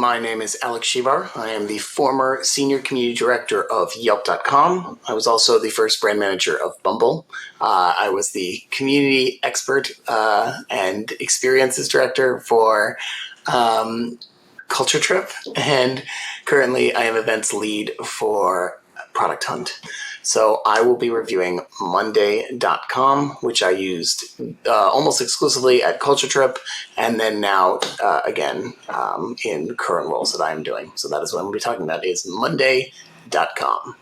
My name is Alex Shivar. I am the former Senior Community Director of Yelp.com. I was also the first brand manager of Bumble. I was the Community Expert and Experiences Director for Culture Trip, and currently I am Events Lead for ProductHunt. So I will be reviewing Monday.com, which I used almost exclusively at Culture Trip, and then now again in current roles that I am doing. So that is what I'm going to be talking about, is Monday.com.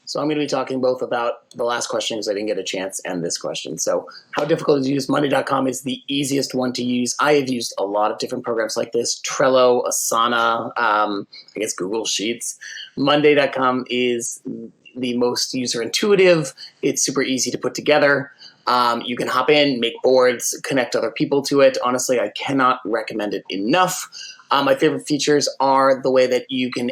So I'm going to be talking both about the last question because I didn't get a chance and this question. So how difficult is to use? Monday.com is the easiest one to use. I have used a lot of different programs like this: Trello, Asana, I guess Google Sheets. Monday.com is the most user intuitive. It's super easy to put together. You can hop in, make boards, connect other people to it. Honestly, I cannot recommend it enough. My favorite features are the way that you can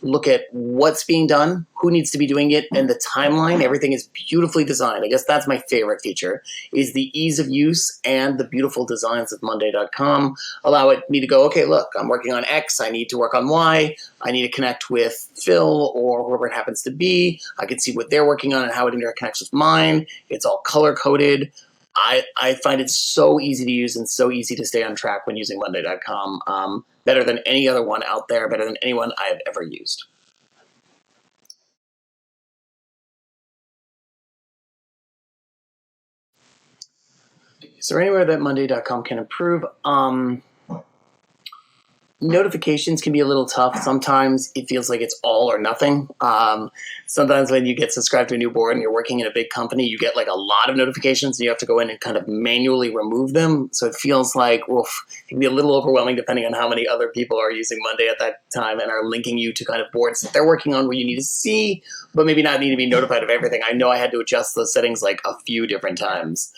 look at what's being done, who needs to be doing it, and the timeline. Everything is beautifully designed. I guess that's my favorite feature, is the ease of use and the beautiful designs of Monday.com allow me to go, okay, look, I'm working on X, I need to work on Y, I need to connect with Phil or whoever it happens to be. I can see what they're working on and how it interconnects with mine. It's all color-coded. I find it so easy to use and so easy to stay on track when using Monday.com. Better than any other one out there, better than anyone I have ever used. Is there anywhere that Monday.com can improve? Notifications can be a little tough. Sometimes it feels like it's all or nothing. Sometimes when you get subscribed to a new board and you're working in a big company, you get like a lot of notifications and you have to go in and kind of manually remove them. So it feels like, it can be a little overwhelming depending on how many other people are using Monday at that time and are linking you to kind of boards that they're working on where you need to see, but maybe not need to be notified of everything. I know I had to adjust those settings like a few different times.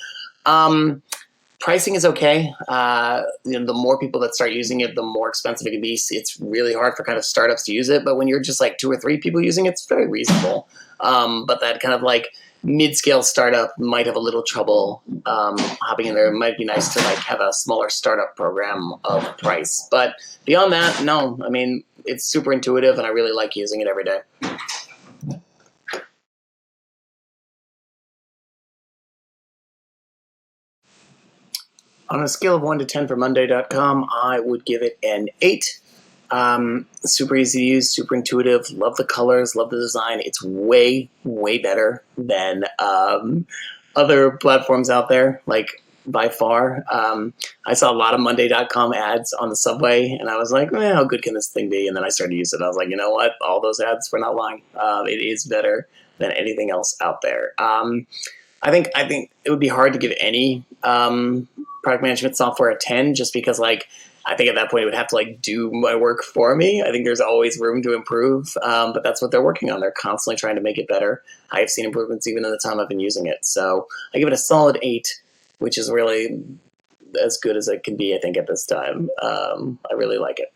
Pricing is okay. The more people that start using it, the more expensive it can be. It's really hard for kind of startups to use it, but when you're just like 2 or 3 people using it, it's very reasonable. But that kind of like mid-scale startup might have a little trouble hopping in there. It might be nice to like have a smaller startup program of price. But beyond that, no. I mean, it's super intuitive, and I really like using it every day. On a scale of 1 to 10 for Monday.com, I would give it an 8. Super easy to use, super intuitive. Love the colors, love the design. It's way, way better than other platforms out there, like by far. I saw a lot of Monday.com ads on the subway, and I was like, how good can this thing be? And then I started to use it. I was like, you know what? All those ads were not lying. It is better than anything else out there. I think it would be hard to give any product management software a 10, just because like I think at that point it would have to like do my work for me. I think there's always room to improve, but that's what they're working on. They're constantly trying to make it better. I've seen improvements even in the time I've been using it. So I give it a solid 8, which is really as good as it can be, I think, at this time. I really like it.